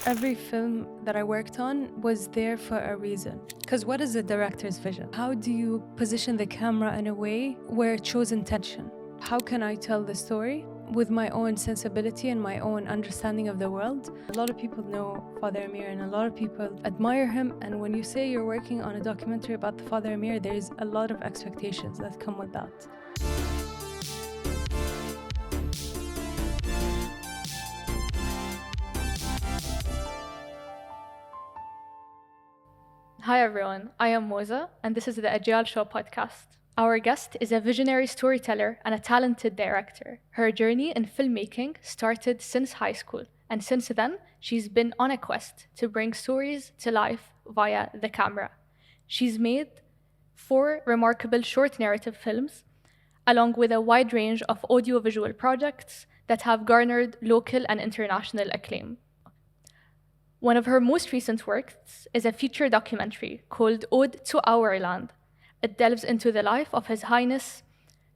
Every film that I worked on was there for a reason. Because what is a director's vision? How do you position the camera in a way where it shows intention? How can I tell the story with my own sensibility and my own understanding of the world? A lot of people know Father Amir and a lot of people admire him. And when you say you're working on a documentary about the Father Amir, there's a lot of expectations that come with that. Hi everyone, I am Moza, and this is the Ajyal Show podcast. Our guest is a visionary storyteller and a talented director. Her journey in filmmaking started since high school, and since then, she's been on a quest to bring stories to life via the camera. She's made 4 remarkable short narrative films, along with a wide range of audiovisual projects that have garnered local and international acclaim. One of her most recent works is a feature documentary called Ode to Our Land. It delves into the life of His Highness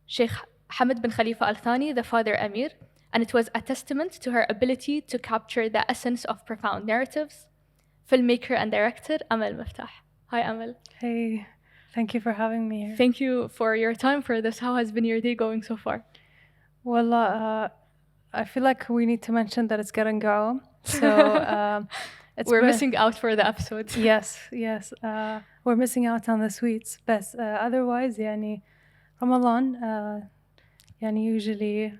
Sheikh Hamad bin Khalifa Al Thani, the Father Amir, and it was a testament to her ability to capture the essence of profound narratives. Filmmaker and director Amal Al Muftah. Hi Amal. Hey, thank you for having me here. Thank you for your time for this. How has been your day going so far? Well, I feel like we need to mention that it's getting go. So we're missing out for the episode. Yes. We're missing out on the sweets. But otherwise, يعني Ramadan, يعني usually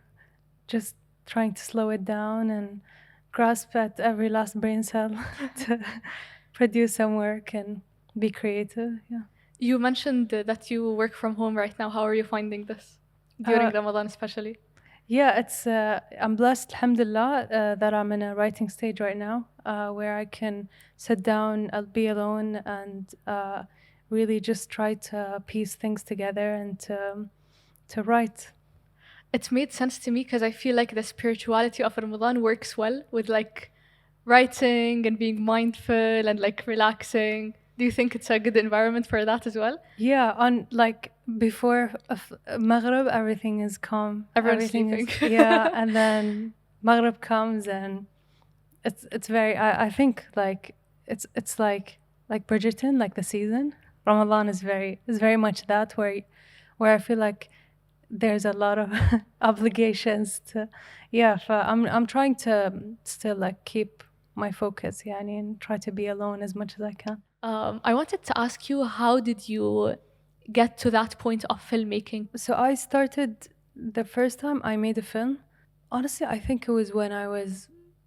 just trying to slow it down and grasp at every last brain cell to produce some work and be creative. Yeah. You mentioned that you work from home right now. How are you finding this during Ramadan especially? Yeah, it's I'm blessed, alhamdulillah, that I'm in a writing stage right now where I can sit down, I'll be alone and really just try to piece things together and to write. It made sense to me because I feel like the spirituality of Ramadan works well with like writing and being mindful and like relaxing. Do you think it's a good environment for that as well? Yeah, on like before Maghrib, everything is calm. Everyone's sleeping. Yeah, and then Maghrib comes and it's very. I think like it's like Bridgerton, like the season. Ramadan is very much that where I feel like there's a lot of obligations to. Yeah, I'm trying to still like keep my focus, yani, and try to be alone as much as I can. I wanted to ask you, how did you get to that point of filmmaking? So I started the first time I made a film. Honestly, I think it was when I was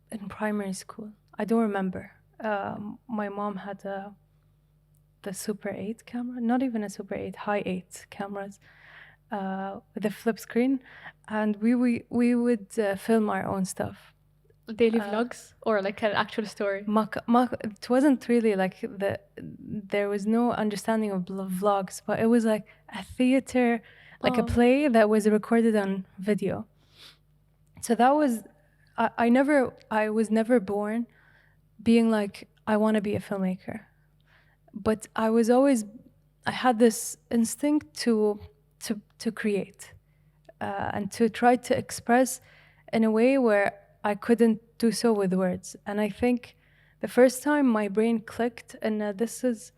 in primary school. I don't remember. My mom had the Super 8 camera, not even a Super 8, high 8 cameras with a flip screen. And we would film our own stuff. Daily vlogs or like an actual story? It wasn't really like there was no understanding of vlogs, but it was like a theater, like a play that was recorded on video. So that was, I was never born being like, I want to be a filmmaker. But I had this instinct to create and to try to express in a way where I couldn't do so with words. And I think the first time my brain clicked, and this is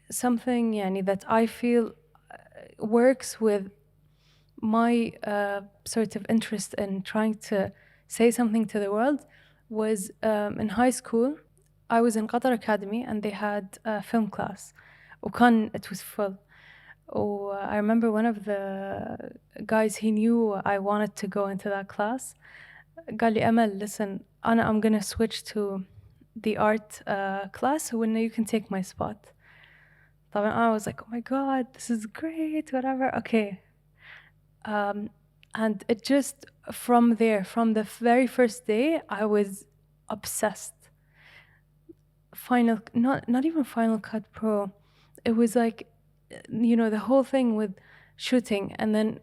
something yani, that I feel works with my sort of interest in trying to say something to the world, was in high school. I was in Qatar Academy and they had a film class. It was full. I remember one of the guys, he knew I wanted to go into that class. قال لي Amal, listen, I'm gonna switch to the art class so when you can take my spot. طبعا I was like, oh my god, this is great, whatever. Okay. And it just from the very first day, I was obsessed. Not even Final Cut Pro. It was like, you know, the whole thing with shooting and then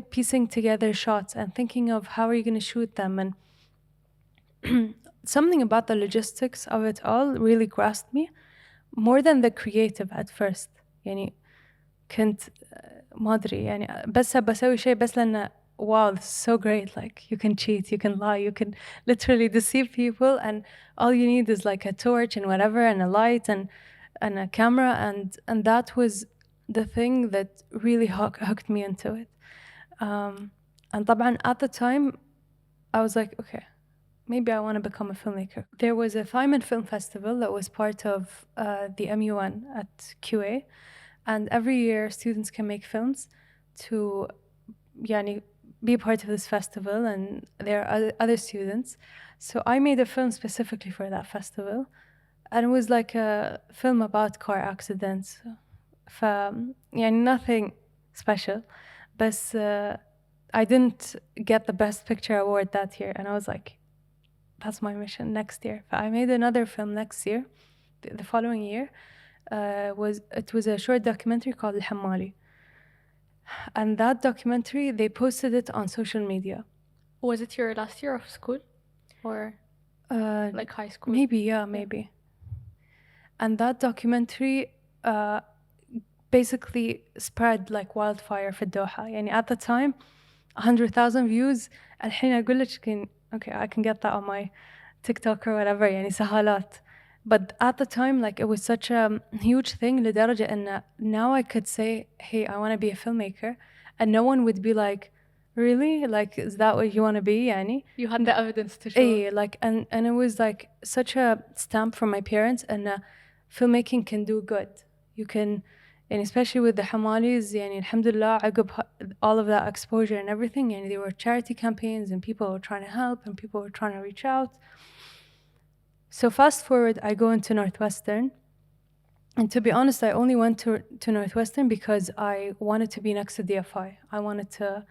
piecing together shots and thinking of how are you going to shoot them, and something about the logistics of it all really grasped me more than the creative at first. يعني كنت ما أدري يعني بس بسوي شيء بس لأن wow, this is so great. Like, you can cheat, you can lie, you can literally deceive people, and all you need is like a torch and whatever, and a light and a camera, and that was the thing that really hooked me into it. And طبعا at the time I was like, okay, maybe I want to become a filmmaker. There was a Feynman Film Festival that was part of the MUN at QA, and every year students can make films to يعني, be part of this festival, and there are other students. So I made a film specifically for that festival, and it was like a film about car accidents. يعني nothing special, but I didn't get the Best Picture award that year, and I was like, that's my mission next year. I made another film next year, the following year. It was a short documentary called الحمالي, and that documentary, they posted it on social media. Was it your last year of school, or like high school? Maybe, yeah, maybe. And that documentary basically spread like wildfire في الدوحة. يعني at the time 100,000 views. الحين أقول لك okay, I can get that on my TikTok or whatever, يعني سهالات. But at the time, like, it was such a huge thing لدرجة إن now I could say, hey, I want to be a filmmaker, and no one would be like, really? Like, is that what you want to be? يعني? You had the evidence to show. Like, and it was like such a stamp from my parents, and filmmaking can do good. You can, and especially with the Hamalis, يعني alhamdulillah, عقب all of that exposure and everything, and there were charity campaigns, and people were trying to help, and people were trying to reach out. So fast forward, I go into Northwestern, and to be honest, I only went to Northwestern because I wanted to be next to DFI. I wanted to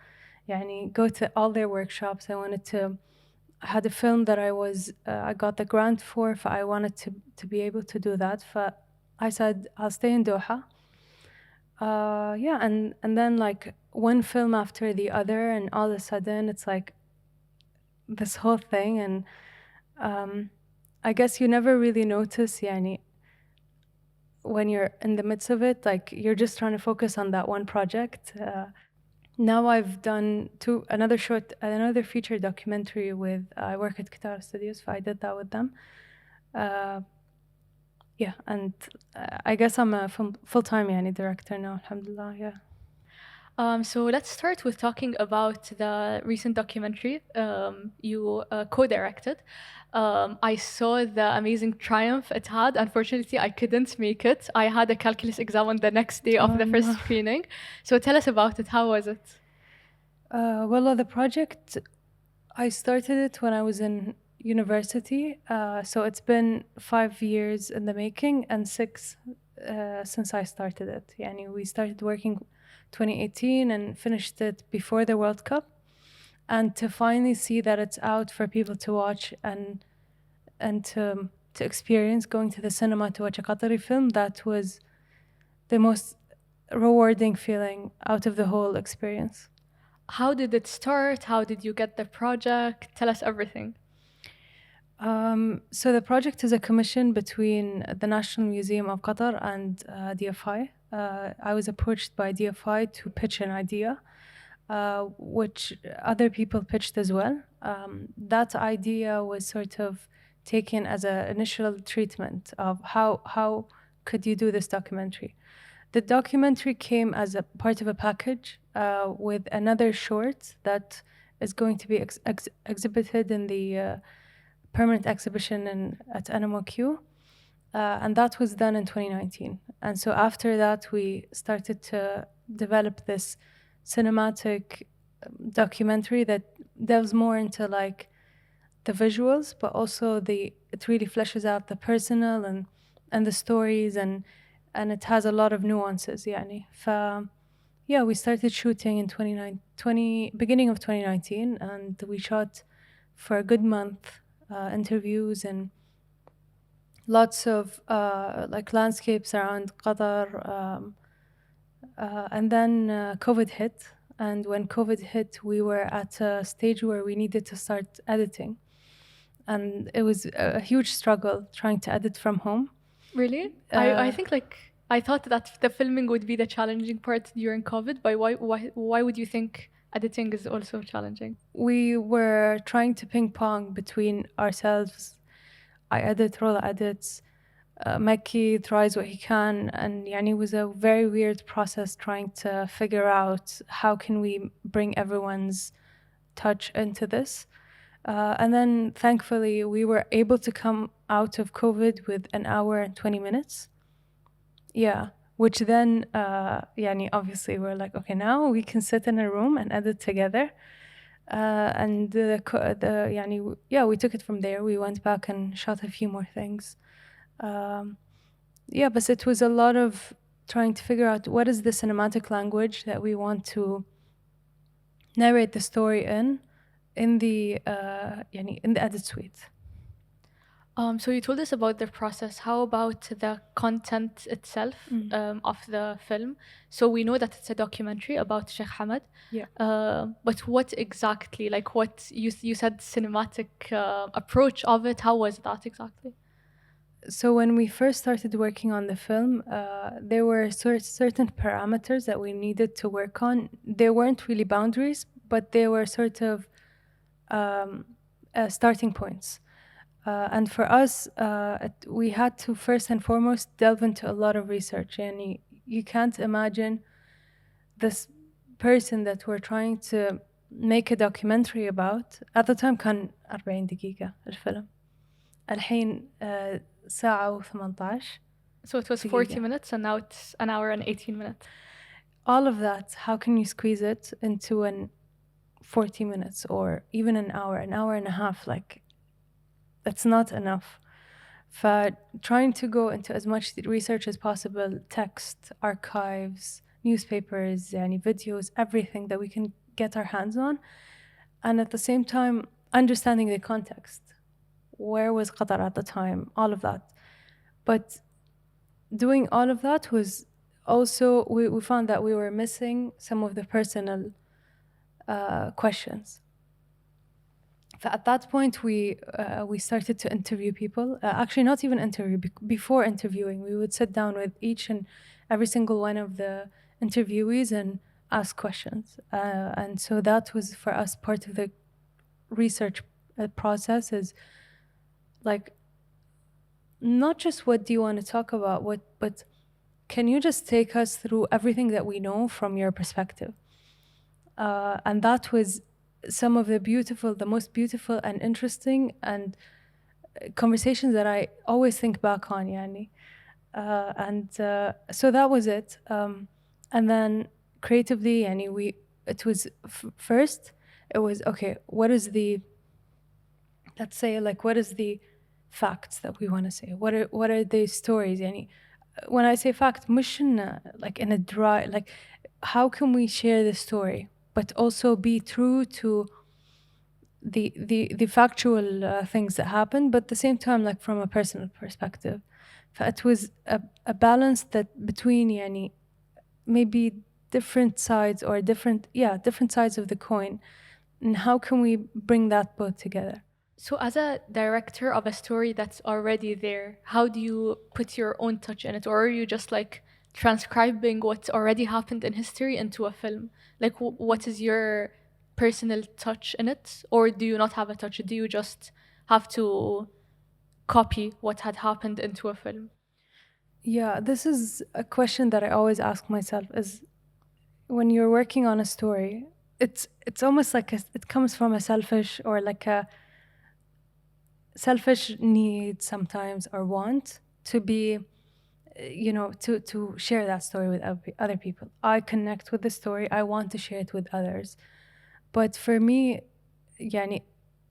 يعني, go to all their workshops. I had a film that I got the grant for, I wanted to be able to do that. I said, I'll stay in Doha. Yeah, and then like one film after the other, and all of a sudden it's like this whole thing, and I guess you never really notice يعني, when you're in the midst of it, like you're just trying to focus on that one project. Now I've done another feature documentary with, I work at Qatari Studios, I did that with them. Yeah, and I guess I'm a full-time يعني director now, alhamdulillah, yeah. So let's start with talking about the recent documentary you co-directed. I saw the amazing triumph it had. Unfortunately, I couldn't make it. I had a calculus exam on the next day of the first screening. So tell us about it. How was it? Well, the project, I started it when I was in university. So it's been 5 years in the making, and 6 since I started it. Yani we started working 2018 and finished it before the World Cup. And to finally see that it's out for people to watch and to experience, going to the cinema to watch a Qatari film, that was the most rewarding feeling out of the whole experience. How did it start? How did you get the project? Tell us everything. So the project is a commission between the National Museum of Qatar and DFI. I was approached by DFI to pitch an idea, which other people pitched as well. That idea was sort of taken as an initial treatment of how could you do this documentary. The documentary came as a part of a package with another short that is going to be exhibited in the permanent exhibition at NMOQ, and that was done in 2019. And so after that, we started to develop this cinematic documentary that delves more into like the visuals, but also it really fleshes out the personal and the stories, and it has a lot of nuances. يعني. Yeah, we started shooting in beginning of 2019, and we shot for a good month. Interviews and lots of like landscapes around Qatar, and then COVID hit, and when COVID hit, we were at a stage where we needed to start editing, and it was a huge struggle trying to edit from home. Really? I think I thought that the filming would be the challenging part during COVID, but why would you think editing is also challenging. We were trying to ping pong between ourselves. I edit, Rola edits, Mekki tries what he can, and yani it was a very weird process trying to figure out how can we bring everyone's touch into this. And then thankfully we were able to come out of COVID with an hour and 20 minutes. Yeah, which then yani obviously we're like, okay, now we can sit in a room and edit together. And yani, yeah, we took it from there. We went back and shot a few more things. Yeah, but it was a lot of trying to figure out what is the cinematic language that we want to narrate the story in the يعني in the edit suite. So you told us about the process. How about the content itself of the film? So we know that it's a documentary about Sheikh Hamad. Yeah. But what exactly, like what you said, cinematic approach of it, how was that exactly? So when we first started working on the film, there were certain parameters that we needed to work on. They weren't really boundaries, but they were sort of starting points. And for us, we had to first and foremost delve into a lot of research. And you can't imagine this person that we're trying to make a documentary about. At the time كان 40 دقيقة الفيلم. الحين ساعة و18. So it was 40 minutes and now it's an hour and 18 minutes. All of that, how can you squeeze it into 40 minutes or even an hour and a half? Like, that's not enough. For trying to go into as much research as possible, text, archives, newspapers, any videos, everything that we can get our hands on. And at the same time, understanding the context. Where was Qatar at the time? All of that. But doing all of that was also, we found that we were missing some of the personal questions. At that point, we started to interview people. Actually, not even interview. Before interviewing, we would sit down with each and every single one of the interviewees and ask questions. And so that was for us part of the research process. Is like not just what do you want to talk about, but can you just take us through everything that we know from your perspective? And that was some of the most beautiful and interesting and conversations that I always think back on, yani. So that was it. And then creatively, yani, it was first, it was, okay, what is the, let's say, like, what is the facts that we want to say? What are the stories, yani? When I say fact, مش like in a dry, like, how can we share the story, but also be true to the factual things that happen, but at the same time, like from a personal perspective. It was a balance that between yani, maybe different sides or different sides of the coin, and how can we bring that both together? So as a director of a story that's already there, how do you put your own touch in it? Or are you just like transcribing what's already happened in history into a film? Like what is your personal touch in it? Or do you not have a touch? Do you just have to copy what had happened into a film? Yeah, this is a question that I always ask myself, is when you're working on a story, it's almost like it comes from a selfish or like a selfish need sometimes or want to be, you know, to share that story with other people. I connect with the story, I want to share it with others. But for me, yani,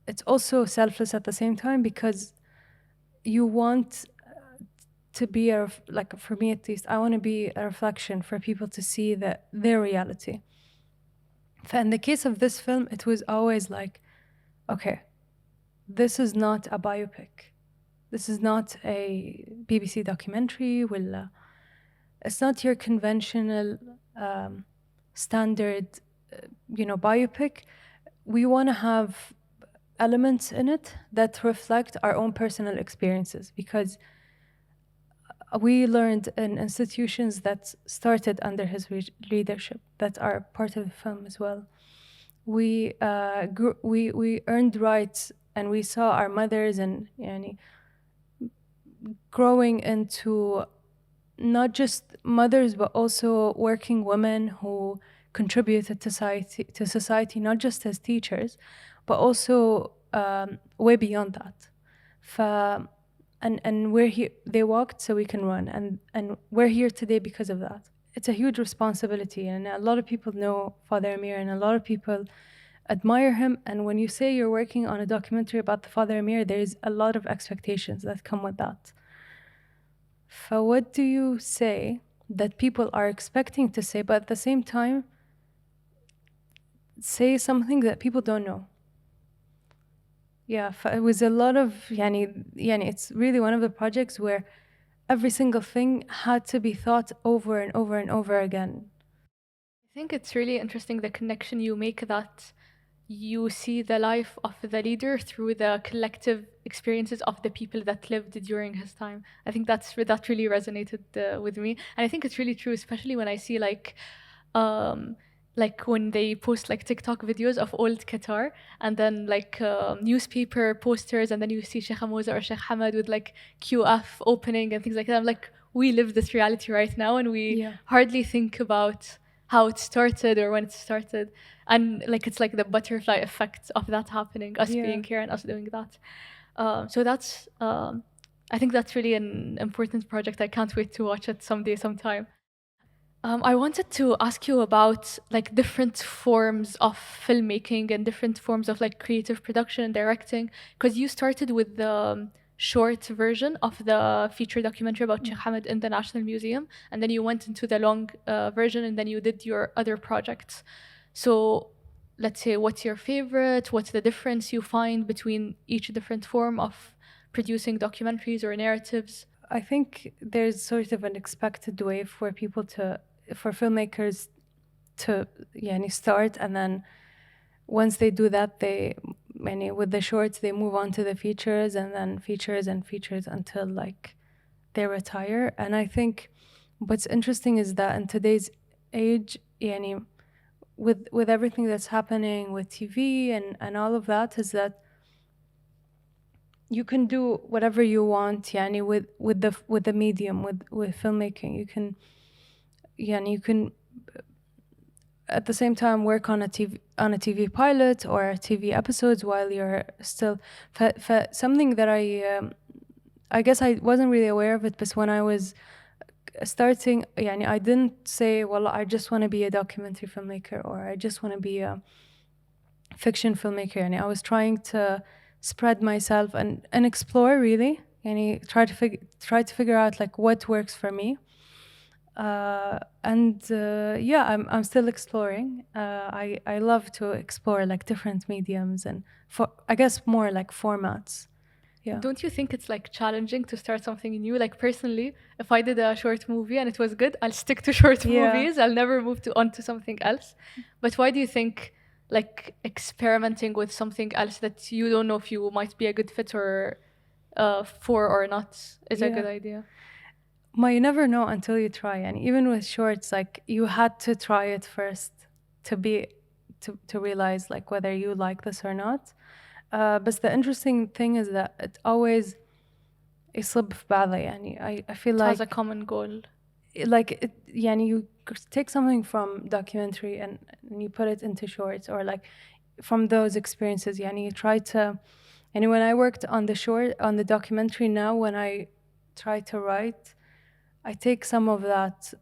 it's also selfless at the same time, because you want to be like, for me at least, I want to be a reflection for people to see their reality. In the case of this film, it was always like, okay, this is not a biopic. This is not a BBC documentary. It's not your conventional standard, biopic. We want to have elements in it that reflect our own personal experiences, because we learned in institutions that started under his leadership that are part of the film as well. we earned rights, and we saw our mothers and yani, growing into not just mothers but also working women who contributed to society, not just as teachers, but also way beyond that. And we're here. They walked so we can run, and we're here today because of that. It's a huge responsibility, and a lot of people know Father Amir, and a lot of people admire him. And when you say you're working on a documentary about the Father Amir, there's a lot of expectations that come with that. So what do you say that people are expecting to say, but at the same time say something that people don't know? Yeah, it was a lot of it's really one of the projects where every single thing had to be thought over and over and over again. I think it's really interesting the connection you make, that you see the life of the leader through the collective experiences of the people that lived during his time. I think that really resonated with me, and I think it's really true, especially when I see like when they post like TikTok videos of old Qatar, and then like newspaper posters, and then you see Sheikh Moza or Sheikh Hamad with like QF opening and things like that. I'm like, we live this reality right now, and we hardly think about how it started or when it started, and like it's like the butterfly effect of that happening, us being here and us doing that. So that's I think that's really an important project. I can't wait to watch it sometime. I wanted to ask you about like different forms of filmmaking and different forms of like creative production and directing, because you started with the short version of the feature documentary about Sheikh Hamad in the National Museum, and then you went into the long version, and then you did your other projects. So let's say, what's your favorite? What's the difference you find between each different form of producing documentaries or narratives? I think there's sort of an expected way for filmmakers to start, and then once they do that, with the shorts they move on to the features, and then features and features until like they retire. And I think what's interesting is that in today's age, with everything that's happening with TV and all of that, is that you can do whatever you want with the medium, with filmmaking. You can at the same time work on a TV pilot or TV episodes while you're still something that I guess I wasn't really aware of it, but when I was starting, I didn't say, well, I just want to be a documentary filmmaker, or I just want to be a fiction filmmaker. I was trying to spread myself and explore, really, try to figure out like what works for me. I'm still exploring. I love to explore like different mediums, and I guess more like formats. Yeah. Don't you think it's like challenging to start something new? Like personally, if I did a short movie and it was good, I'll stick to short movies. I'll never move on to something else. But why do you think like experimenting with something else that you don't know if you might be a good fit or for or not is a good idea? You never know until you try. And even with shorts, like you had to try it first to realize like whether you like this or not. But the interesting thing is that it always يصب في بعضه. I feel like it has a common goal. Like you take something from documentary and you put it into shorts, or like from those experiences. You try to. And when I worked on the documentary now, when I try to write, I take some of that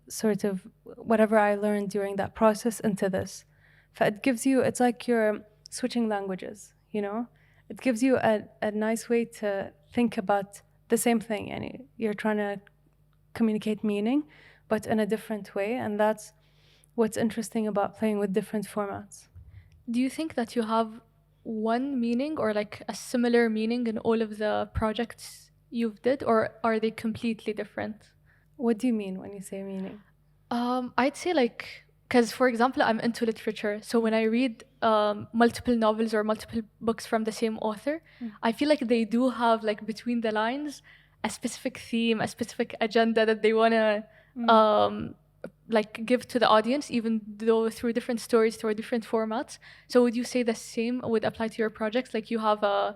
sort of whatever I learned during that process into this. It gives you, it's like you're switching languages, It gives you a nice way to think about the same thing. And you're trying to communicate meaning, but in a different way. And that's what's interesting about playing with different formats. Do you think that you have one meaning or like a similar meaning in all of the projects you've did, or are they completely different? What do you mean when you say meaning? I'd say like, because for example, I'm into literature, so when I read multiple novels or multiple books from the same author, I feel like they do have like between the lines a specific theme, a specific agenda that they want to like give to the audience, even though through different stories, through different formats. So would you say the same would apply to your projects? Like you have a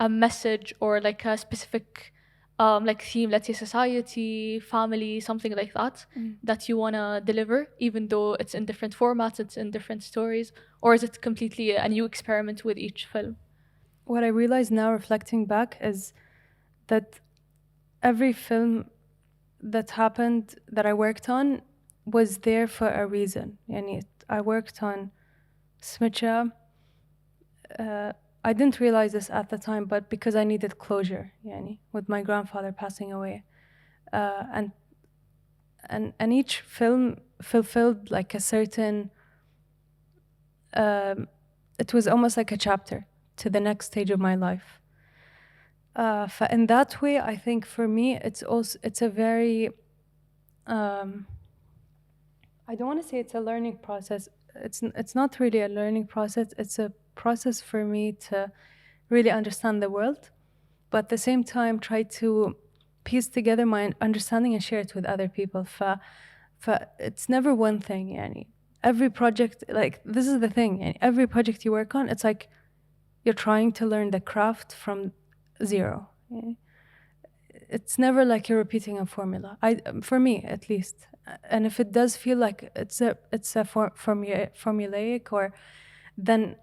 message or like a specific like theme, let's say society, family, something like that, that you want to deliver, even though it's in different formats, it's in different stories, or is it completely a new experiment with each film? What I realize now, reflecting back, is that every film that happened that I worked on was there for a reason. Yani I worked on Smicha. I didn't realize this at the time, but because I needed closure, yani, with my grandfather passing away, and each film fulfilled like a certain. It was almost like a chapter to the next stage of my life. In that way, I think for me, it's a very. I don't want to say it's a learning process. It's not really a learning process. It's a process for me to really understand the world, but at the same time try to piece together my understanding and share it with other people. It's never one thing. Yani. Every project, like this is the thing. Yani. Every project you work on, it's like you're trying to learn the craft from zero. Yani. It's never like you're repeating a formula. For me at least. And if it does feel like it's a formulaic, or then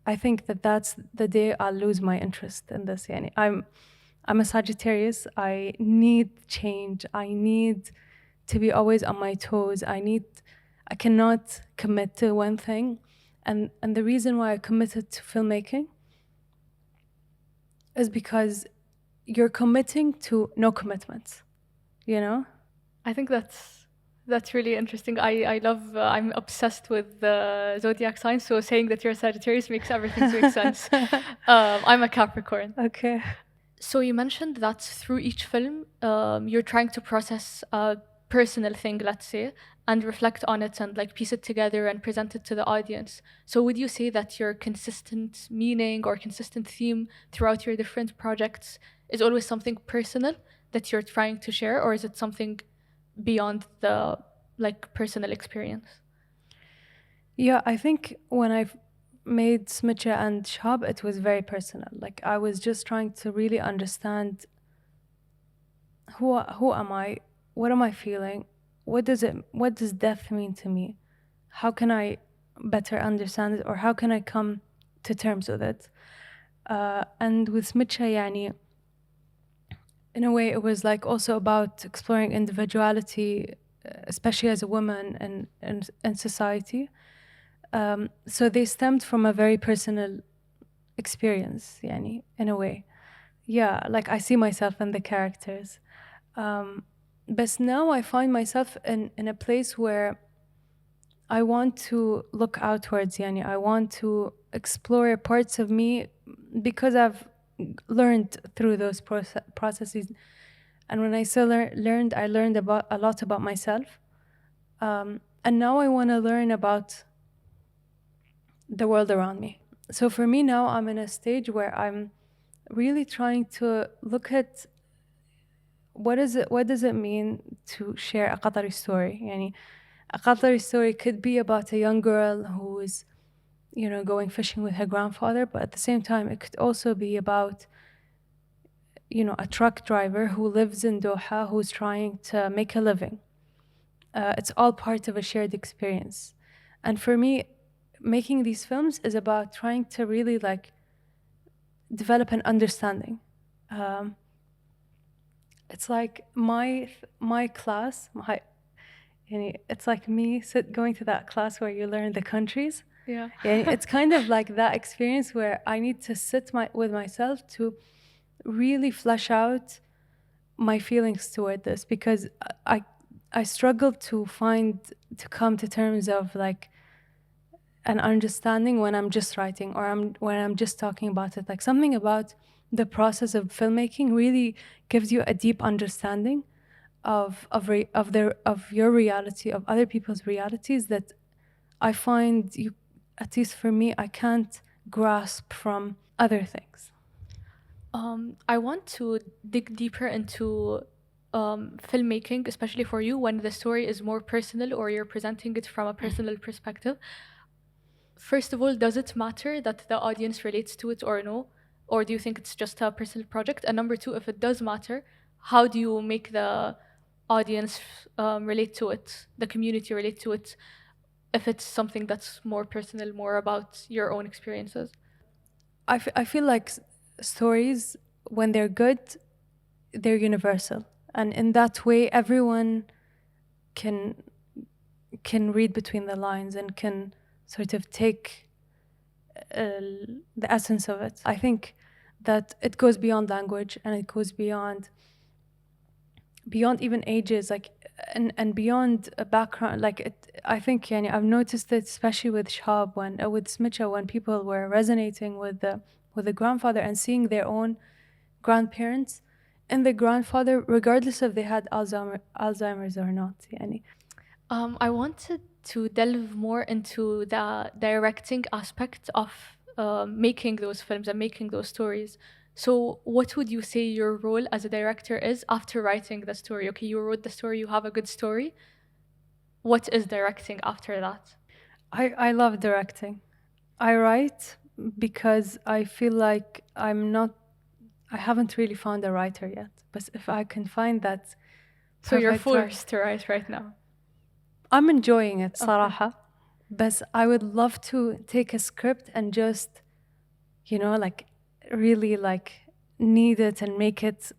I think that's the day I'll lose my interest in this. Yani. I'm a Sagittarius. I need change. I need to be always on my toes. I cannot commit to one thing. And the reason why I committed to filmmaking is because you're committing to no commitments, you know? I think that's really interesting. I love, I'm obsessed with the zodiac signs, so saying that you're a Sagittarius makes everything make sense. I'm a Capricorn. Okay. So you mentioned that through each film, you're trying to process a personal thing, let's say, and reflect on it and like piece it together and present it to the audience. So would you say that your consistent meaning or consistent theme throughout your different projects is always something personal that you're trying to share, or is it something beyond the like personal experience? Yeah, I think when I made Smicha and Shab, it was very personal. Like I was just trying to really understand who am I, what am I feeling, what does death mean to me, how can I better understand it, or how can I come to terms with it. And with Smicha, yani, in a way, it was like also about exploring individuality, especially as a woman in society. So they stemmed from a very personal experience, yani, in a way. Yeah, like I see myself in the characters. But now I find myself in a place where I want to look outwards, yani. I want to explore parts of me because I've learned through those processes. And when I still learned, I learned a lot about myself. And now I want to learn about the world around me. So for me now, I'm in a stage where I'm really trying to look at what does it mean to share a Qatari story. Yani, a Qatari story could be about a young girl who is, going fishing with her grandfather, but at the same time, it could also be about, a truck driver who lives in Doha who's trying to make a living. It's all part of a shared experience. And for me, making these films is about trying to really like develop an understanding. It's like my class, it's like me going to that class where you learn the countries. Yeah. It's kind of like that experience where I need to sit with myself to really flesh out my feelings toward this, because I struggle to come to terms of like an understanding when I'm just writing, or when I'm just talking about it. Like something about the process of filmmaking really gives you a deep understanding of your reality, of other people's realities, that I find you, at least for me, I can't grasp from other things. I want to dig deeper into filmmaking, especially for you, when the story is more personal or you're presenting it from a personal perspective? First of all, does it matter that the audience relates to it or no? Or do you think it's just a personal project? And number two, if it does matter, how do you make the audience relate to it, the community relate to it, if it's something that's more personal, more about your own experiences? I feel like stories, when they're good, they're universal. And in that way, everyone can read between the lines and can sort of take the essence of it. I think that it goes beyond language, and it goes beyond even ages, like and beyond a background. Like I think, yani, I've noticed it especially with Shab, when with Smicha, when people were resonating with the grandfather and seeing their own grandparents and the grandfather, regardless if they had Alzheimer's or not. Yani. I wanted to delve more into the directing aspect of making those films and making those stories. So, what would you say your role as a director is after writing the story? Okay, you wrote the story, you have a good story. What is directing after that? I love directing. I write because I feel like I haven't really found a writer yet. But if I can find that, So you're perfect writer- forced to write right now. I'm enjoying it, صراحة. But I would love to take a script and just, like, really, like, knead it and make it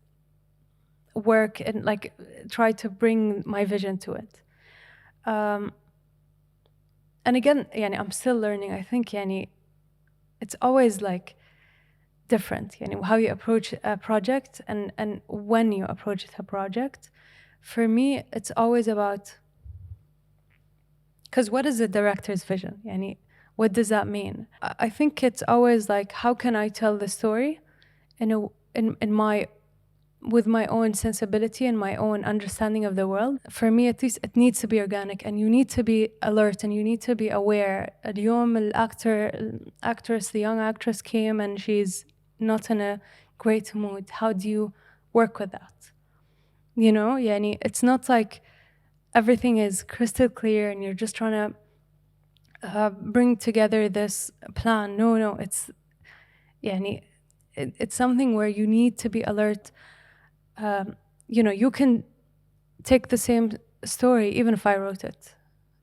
work and, like, try to bring my vision to it. And again, yani, I'm still learning. I think, yani, it's always, like, different, yani, how you approach a project and when you approach a project. For me, it's always about, because what is the director's vision? Yani, what does that mean? I think it's always like, how can I tell the story in my with my own sensibility and my own understanding of the world. For me, at least, it needs to be organic, and you need to be alert, and you need to be aware. اليوم the young actress came and she's not in a great mood. How do you work with that? Yani, it's not like everything is crystal clear and you're just trying to bring together this plan. No, it's yani, it's something where you need to be alert. You can take the same story, even if I wrote it,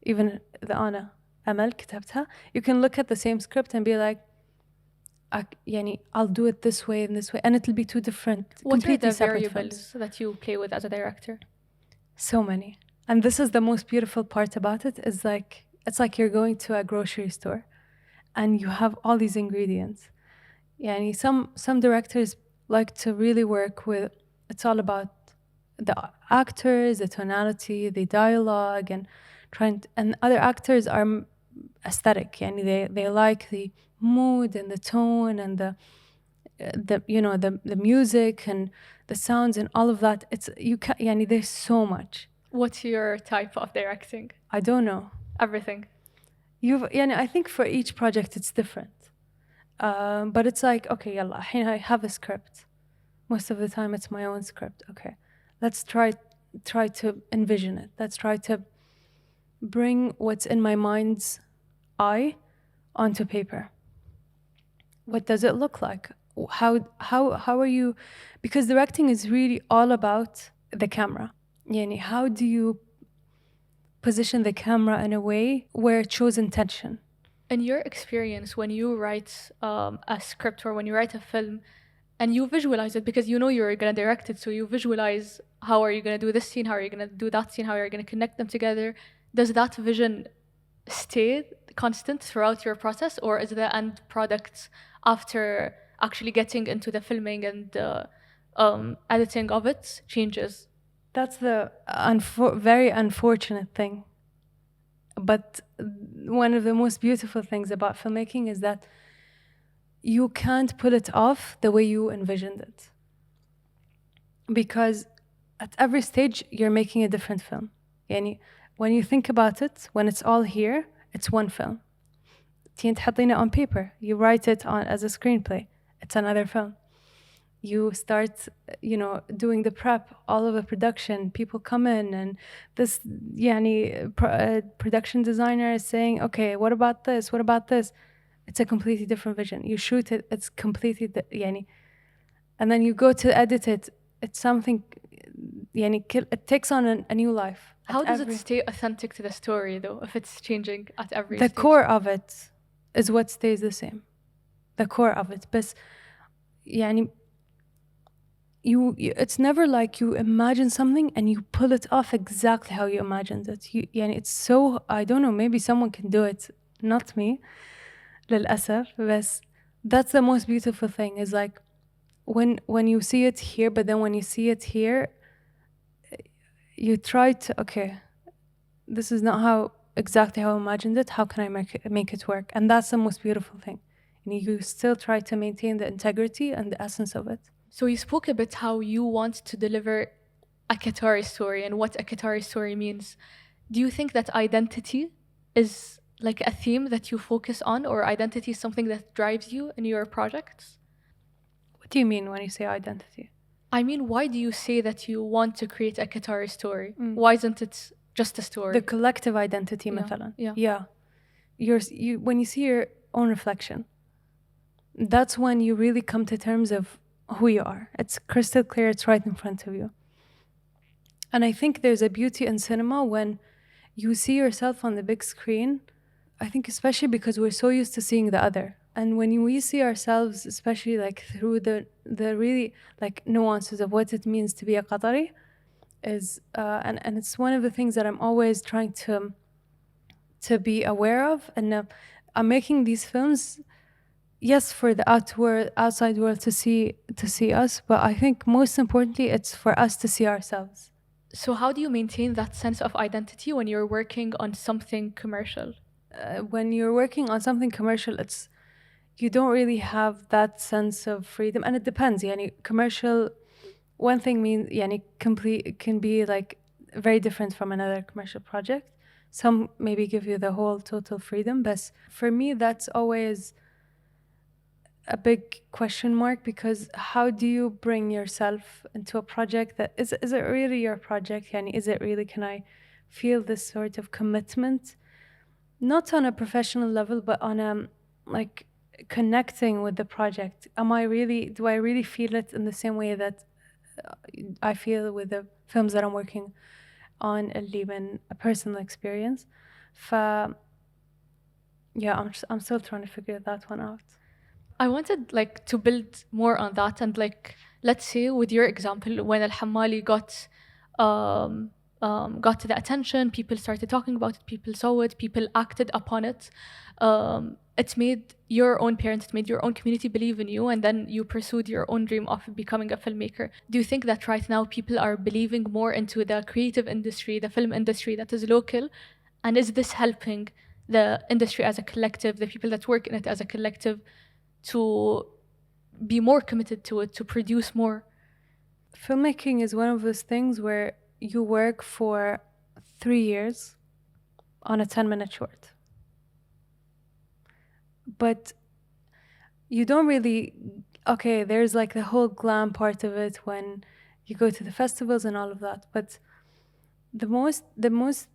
even the Ana Amal كتبتها, you can look at the same script and be like, يعني, I'll do it this way and this way, and it'll be two different, What are completely the separate variables films. that you play with as a director? So many. And this is the most beautiful part about it, is like, it's like you're going to a grocery store and you have all these ingredients. Yani, some directors like to really work with, it's all about the actors, the tonality, the dialogue, and and other actors are aesthetic. Yani, they like the mood and the tone and the music and the sounds and all of that. Yani, there's so much. What's your type of directing? I don't know. Everything. Yani, I think for each project it's different. But it's like, okay, yalla, I have a script. Most of the time it's my own script. Okay, let's try to envision it. Let's try to bring what's in my mind's eye onto paper. What does it look like? How are you? Because directing is really all about the camera. Yani, how do you position the camera in a way where it shows intention? In your experience, when you write a script or when you write a film and you visualize it, because you know you're going to direct it, so you visualize how are you going to do this scene, how are you going to do that scene, how are you going to connect them together. Does that vision stay constant throughout your process, or is the end product after actually getting into the filming and editing of it changes? That's the very unfortunate thing. But one of the most beautiful things about filmmaking is that you can't pull it off the way you envisioned it. Because at every stage, you're making a different film. Yani, when you think about it, when it's all here, it's one film. تين تحطينه on paper. You write it on as a screenplay. It's another film. you start, doing the prep, all of the production, people come in, and this production designer is saying, okay, what about this, what about this? It's a completely different vision. You shoot it, it's completely and then you go to edit it, it's something, it takes on a new life. How does it stay authentic to the story though, if it's changing at every the stage? core of it is what stays the same, the core of it. But you it's never like you imagine something and you pull it off exactly how you imagined it. It's so, I don't know, maybe someone can do it, not me, للأسف. But that's the most beautiful thing, is like when you see it here, but then when you see it here, you try to, okay, this is not how exactly how I imagined it, how can I make it work? And that's the most beautiful thing. And you still try to maintain the integrity and the essence of it. So you spoke a bit how you want to deliver a Qatari story and what a Qatari story means. Do you think that identity is like a theme that you focus on, or identity is something that drives you in your projects? What do you mean when you say identity? I mean, why do you say that you want to create a Qatari story? Why isn't it just a story? The collective identity, مثلا. Yeah. When you see your own reflection, that's when you really come to terms of who you are. It's crystal clear, it's right in front of you. And I think there's a beauty in cinema when you see yourself on the big screen. I think especially because we're so used to seeing the other. And when we see ourselves, especially like through the really like nuances of what it means to be a Qatari, is and it's one of the things that I'm always trying to be aware of. And I'm making these films, yes, for the outside world to see us, but I think most importantly it's for us to see ourselves. So how do you maintain that sense of identity when you're working on something commercial? When you're working on something commercial, you don't really have that sense of freedom, and it depends. Commercial, one thing means complete can be like very different from another commercial project. Some maybe give you the whole total freedom, but for me that's always a big question mark, because how do you bring yourself into a project that is it really your project? Is it really, can I feel this sort of commitment, not on a professional level, but on a like connecting with the project? Do I really feel it in the same way that I feel with the films that I'm working on, even a personal experience? I'm still trying to figure that one out. I wanted like to build more on that, and like let's say with your example, when Al Hammali got the attention, people started talking about it, people saw it, people acted upon it. It made your own parents, it made your own community believe in you, and then you pursued your own dream of becoming a filmmaker. Do you think that right now people are believing more into the creative industry, the film industry that is local, and is this helping the industry as a collective, the people that work in it as a collective, to be more committed to it, to produce more? Filmmaking is one of those things where you work for 3 years on a 10-minute short, but you don't really, okay, there's like the whole glam part of it when you go to the festivals and all of that, but the most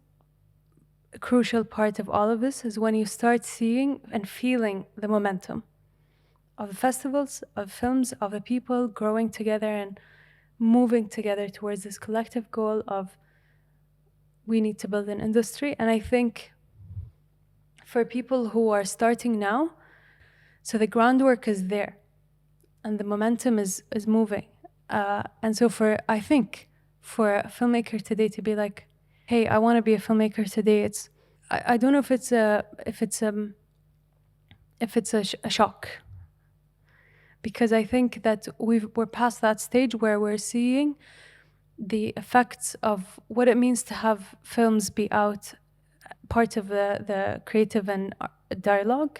crucial part of all of this is when you start seeing and feeling the momentum of the festivals, of films, of the people growing together and moving together towards this collective goal of we need to build an industry. And I think for people who are starting now, so the groundwork is there and the momentum is moving. And so I think for a filmmaker today to be like, hey, I want to be a filmmaker today, I don't know if it's a shock. Because I think that we're past that stage where we're seeing the effects of what it means to have films be out, part of the creative and dialogue.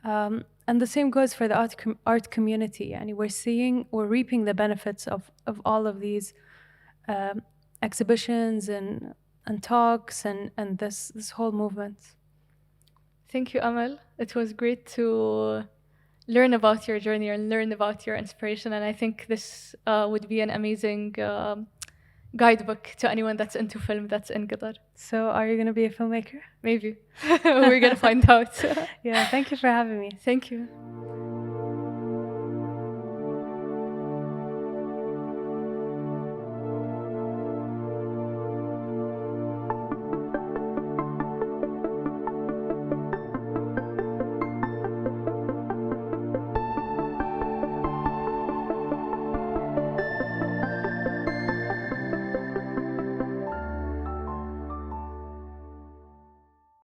And the same goes for the art community. And we're reaping the benefits of all of these exhibitions and talks and this whole movement. Thank you, Amal. It was great to learn about your journey and learn about your inspiration. And I think this would be an amazing guidebook to anyone that's into film that's in Qatar. So are you going to be a filmmaker? Maybe. We're going to find out. Yeah, thank you for having me. Thank you.